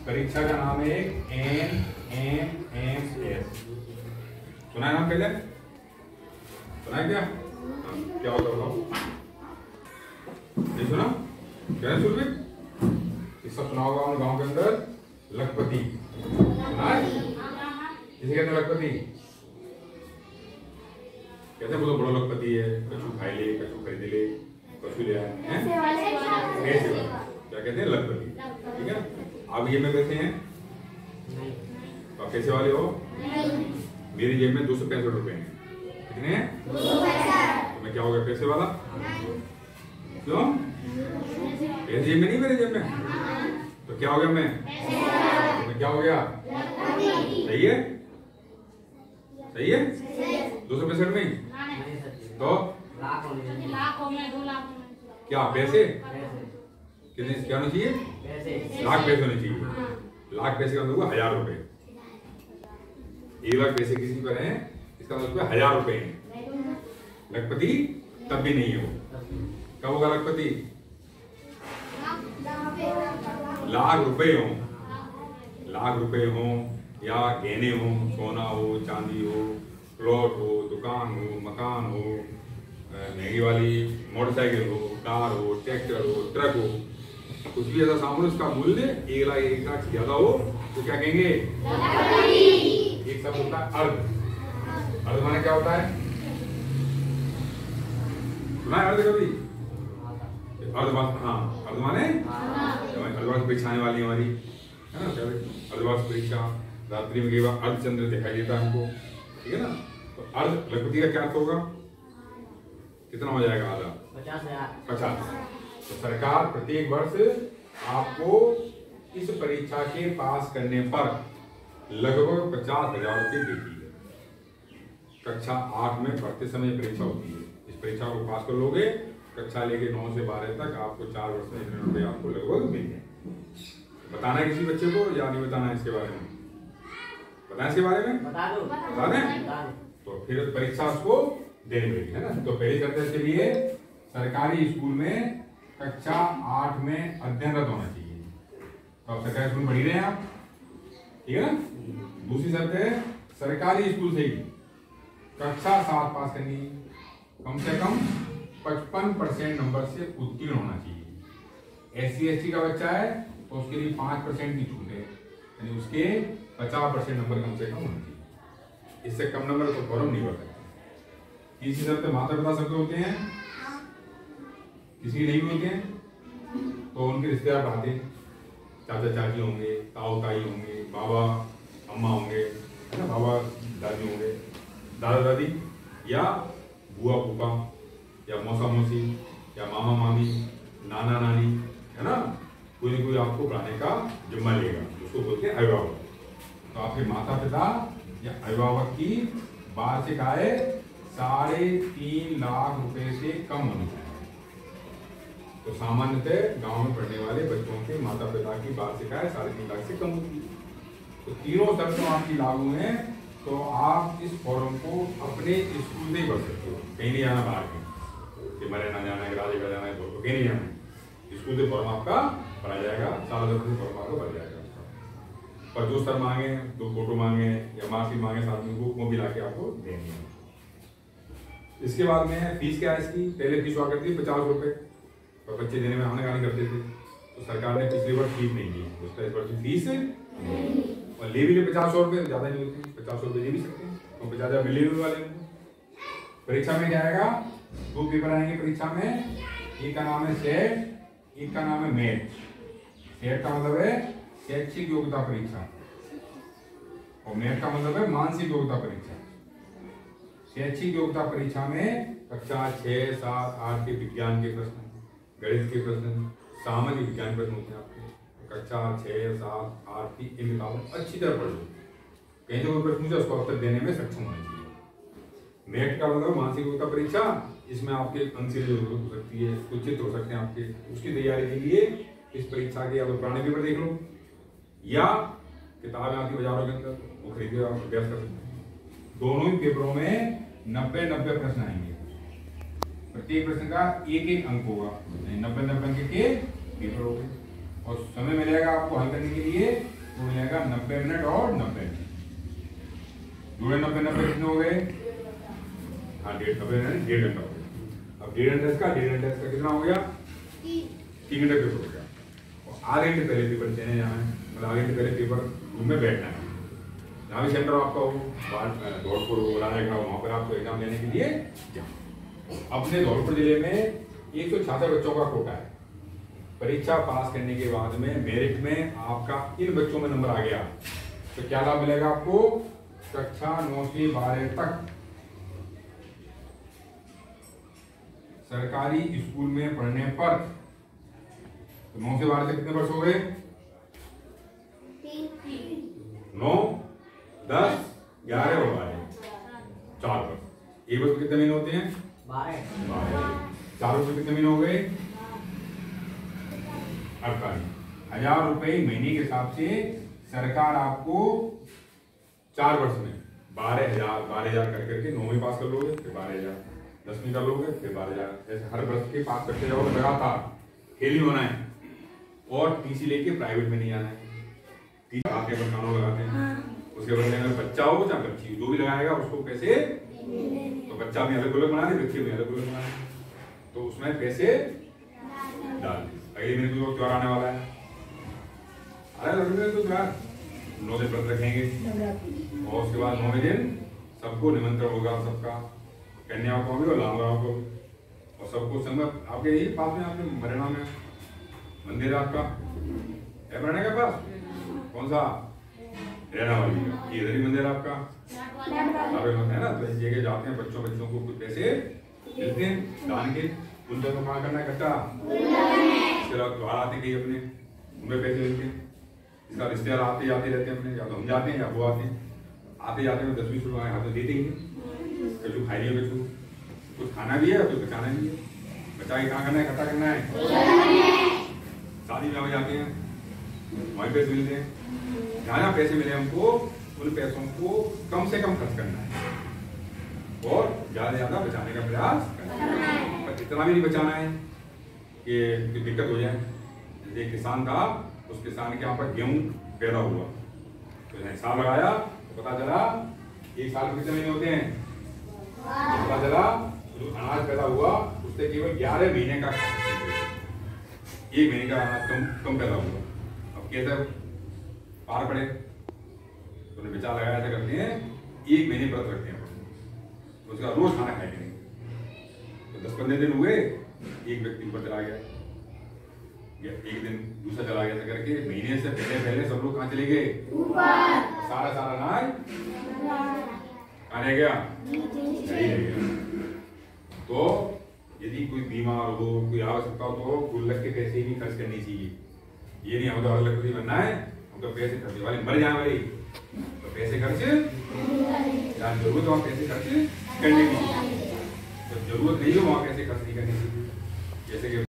परीक्षा का नाम है NMMS। सुना है नाम पहले? सुना है क्या? क्या होता है बताओ? नहीं सुना? क्या है सुन? इसका सुना होगा हम गांव के अंदर लखपति। सुना है? किसे कहते हैं लखपति? कहते हैं बोलो बड़ो लखपति है, कछु खाई ले, कछु खरीद ले, कछु ले आए हैं। क्या कहते हैं? लखपति। ठीक है। आप ये में कैसे हैं? तो आप कैसे वाले हो? मेरी जेब में 265 रुपए हैं। कितने हैं? तो मैं क्या हो गया पैसे वाला? क्यों? पैसे जेब में नहीं, मेरे जेब में। तो क्या हो गया मैं? तो मैं क्या हो गया? सही है? सही है? 265 में? तो क्या पैसे? कितने क्या होना चाहिए? लाख पैसे होने चाहिए। लाख पैसे का मतलब 1000 रुपए। 1 लाख पैसे किसी पर हैं, इसका मतलब 1000 रुपए हैं। लखपति तब भी नहीं है वो। कब होगा लखपति? लाख रुपए हो, लाख रुपए हो या गहने हो, सोना हो, चांदी हो, प्लॉट हो, दुकान हो, मकान हो, महंगी वाली मोटरसाइकिल हो, कार हो, ट्रैक्टर हो, ट्रक हो, कुछ भी ऐसा सामान उसका मूल्य 1 लाख से ज्यादा हो तो क्या कहेंगे? एक शब्द होता है अर्ध। अर्ध माने क्या होता है? सुना है अर्ध कभी? अर्धवार्ष। हाँ, अर्ध माने अर्धवार्ष परीक्षा आने वाली हमारी है ना। अर्धवार्ष परीक्षा रात्रि में केवल अर्धचंद्र दिखाई देता है हमको। ठीक है ना। तो अर्ध लखपति का क्या अर्थ होगा? कितना हो जाएगा? आधा 50। तो सरकार प्रत्येक वर्ष आपको इस परीक्षा के पास करने पर लगभग 50,000 रुपये देती है। कक्षा 8 में पढ़ते समय परीक्षा होती है। इस परीक्षा को पास कर लोगे, कक्षा लेके 9 से 12 तक आपको 4 वर्ष में इतने रुपये आपको लगभग मिल जाए। बताना है किसी बच्चे को या नहीं बताना है इसके बारे में? बताना इसके बारे में? बता दें? तो फिर परीक्षा उसको देनी पड़ेगी, है ना। तो पहली शर्त के लिए सरकारी स्कूल में कक्षा 8 में अध्ययनरत होना चाहिए। तो आप सरकारी स्कूल में पढ़ी रहे हैं आप, ठीक है ना। दूसरी शर्त है सरकारी स्कूल से ही कक्षा 7 पास करनी, कम से कम 55% नंबर से उत्तीर्ण होना चाहिए। SC ST का बच्चा है तो उसके लिए 5% की छूट है, यानी उसके 50% नंबर कम से कम होना चाहिए। इससे कम नंबर तो फॉर्म नहीं भर सकते। किसी शर्त माता पिता सबके होते हैं, किसी नहीं होते हैं तो उनके रिश्तेदार आते, चाचा चाची होंगे, ताऊ ताई होंगे, बाबा अम्मा होंगे, है ना, बाबा दादी होंगे, दादा दादी या बुआ फूफा या मौसा मौसी या मामा मामी, नाना नानी, है ना। कोई न कोई आपको पढ़ाने का जिम्मा लेगा, उसको बोलते हैं अभिभावक। तो आपके माता पिता या अभिभावक की वार्षिक आय 3.5 लाख रुपए से कम होनी चाहिए। तो सामान्यतः गांव में पढ़ने वाले बच्चों के माता पिता की वार्षिक आय 3.5 लाख से कम होती है। तो तीनों शर्तें आपकी लागू हैं, तो आप इस फॉर्म को अपने स्कूल में ही भर सकते हो। कहीं नहीं जाना बाहर के, मरेना जाना है, राजेगढ़ जाना है, तो कहीं नहीं जाना है। स्कूल से फॉर्म आपका भरा जाएगा, साल भर से फॉर्म आपका भर जाएगा। पर जो सर मांगे, 2 फोटो मांगे या मार्कशीट मांगे साथ में, वो भी लाके आपको देनी है। इसके बाद में फीस क्या है इसकी? पहले फीस हुआ करती 50 रुपए, पर बच्चे देने में आने करते थे, तो सरकार ने पिछले वर्ष फीस नहीं दी, उसका इस वर्ष फीस है और ले भी ले 50 रुपए, ज्यादा नहीं होती, 50 रुपए दे भी सकते हैं, तो 50,000 मिले वाले। परीक्षा में क्या आएगा? 2 पेपर आएंगे परीक्षा में, एक का नाम है सेट, एक का नाम है मेट। सेट का मतलब है शैक्षिक योग्यता परीक्षा और मेट का मतलब है मानसिक योग्यता परीक्षा। शैक्षिक योग्यता परीक्षा में कक्षा 6, 7, 8 के विज्ञान के प्रश्न, गणित के प्रश्न, सामान्य विज्ञान प्रश्न होते हैं आपके। कक्षा 6, 7, 8 की इन किताबों अच्छी तरह पढ़ लो, कहीं जो प्रश्न पूछे उसको उत्तर देने में सक्षम होना चाहिए। मेट का मतलब मानसिक योग्यता परीक्षा, इसमें आपके अंक से जो हो सकती है, कुछ चित्र हो सकते हैं आपके। उसकी तैयारी के लिए इस परीक्षा के या तो पुराने पेपर देख लो या किताबें आती बाजारों के अंदर, वो खरीद के आप अभ्यास कर सकते हैं। दोनों ही पेपरों में 90 प्रश्न आएंगे, प्रत्येक प्रश्न का 1 अंक होगा, 90 अंक के पेपर हो गए। और समय मिलेगा आपको हल करने के लिए, तो मिलेगा 90 मिनट और 90 मिनट। जोड़े 90 कितने हो गए? हाँ, 90 मिनट 1.5 घंटा हो गया। अब 1.5 घंटे का कितना हो गया? 3 घंटे पेपर हो गया। और आधे घंटे पहले पेपर देने जाना है, मतलब आधे घंटे पहले पेपर रूम में बैठना है। जहाँ भी सेंटर आपका हो, धौलपुर हो, राजेगढ़, वहाँ पर आपको एग्जाम देने के लिए जाओ। अपने धौलपुर जिले में 166 बच्चों का कोटा है। परीक्षा पास करने के बाद में मेरिट में आपका इन बच्चों में नंबर आ गया तो क्या लाभ मिलेगा आपको? कक्षा 9 से 12 तक सरकारी स्कूल में पढ़ने पर। तो 9 से 12 तक कितने वर्ष हो गए? 9, 10, 11 और 12, 4 वर्ष। एक वर्ष में कितने महीने होते हैं? 12। 4 वर्ष में कितने महीने हो गए? 48,000 रुपए महीने के हिसाब से सरकार आपको 4 वर्ष में 12,000 कर करके 9वीं पास कर लोगे, फिर 12,000, 10वीं कर लोगे, फिर 12,000, ऐसे हर वर्ष के पास करते जाओ। लगातार फेल ही होना है और टीसी लेके प्राइवेट में नहीं आना है। टीसी आके पर कानून लगाते हैं, उसके बदले में बच्चा हो चाहे बच्ची, जो भी लगाएगा उसको पैसे, तो बच्चा भी अलग अलग बना दे, बच्चे भी अलग अलग बना दे, तो उसमें पैसे डाल दे। अगले महीने तो त्योहार आने वाला है, तो त्योहार 9 दिन व्रत रखेंगे और उसके बाद 9वें दिन सबको निमंत्रण होगा, सबका कन्याओं को भी और लांगड़ों को, और सबको संग आपके यही पास में, आपके मरेना में मंदिर है आपका, है मरेना के पास? कौन सा? रहना वाली का, ये इधर ही मंदिर आपका है ना। तो इस जगह जाते हैं, बच्चों को कुछ पैसे मिलते हैं दान के, उनका तो कहाँ करना है इकट्ठा, इसके बाद त्योहार आते कहीं अपने, उनमें पैसे मिलते हैं। इसका रिश्तेदार आते जाते रहते हैं अपने, या तो हम जाते हैं या वो आते हैं, आते जाते हैं 10-20 रुपये हाथ में दे देंगे, कचू खाई लिया, कचू कुछ खाना भी है और कुछ बचाना भी है। बचा के कहाँ करना है, इकट्ठा करना है। शादी में जाते हैं, वहीं पैसे मिलते हैं। जहाँ पैसे मिले हमको, उन पैसों को कम से कम खर्च करना है और ज्यादा से ज्यादा बचाने का प्रयास करना है। पर इतना भी नहीं बचाना है कि दिक्कत हो जाए। जैसे एक किसान था, उस किसान के यहाँ पर गेहूं पैदा हुआ, तो हिसाब लगाया तो पता चला 1 साल में कितने महीने होते हैं, तो पता चला जो अनाज पैदा हुआ उससे केवल 11 महीने का, 1 महीने का अनाज कम पैदा हुआ। अब कैसे पार पड़े? तो उन्हें विचार लगाया, ऐसा करते हैं 1 महीने व्रत रखते हैं, तो उसका रोज खाना खाएंगे नहीं। तो 10-15 दिन हुए, एक व्यक्ति ऊपर चला गया, एक दिन दूसरा चला गया, ऐसा करके महीने से पहले सब लोग कहाँ चले गए? सारा अनाज कहाँ रह गया? नहीं रह गया। तो यदि कोई बीमार हो, कोई आवश्यकता हो, तो गुल्लक के पैसे ही खर्च करनी चाहिए। ये नहीं हमको 2 लाख बनना है, हमको पैसे खर्च वाले मर जाने वाले, तो पैसे खर्च जहाँ जरूरत है वहाँ पैसे खर्च करने की, तो जरूरत नहीं हो वहाँ पैसे खर्च नहीं करने की। जैसे कि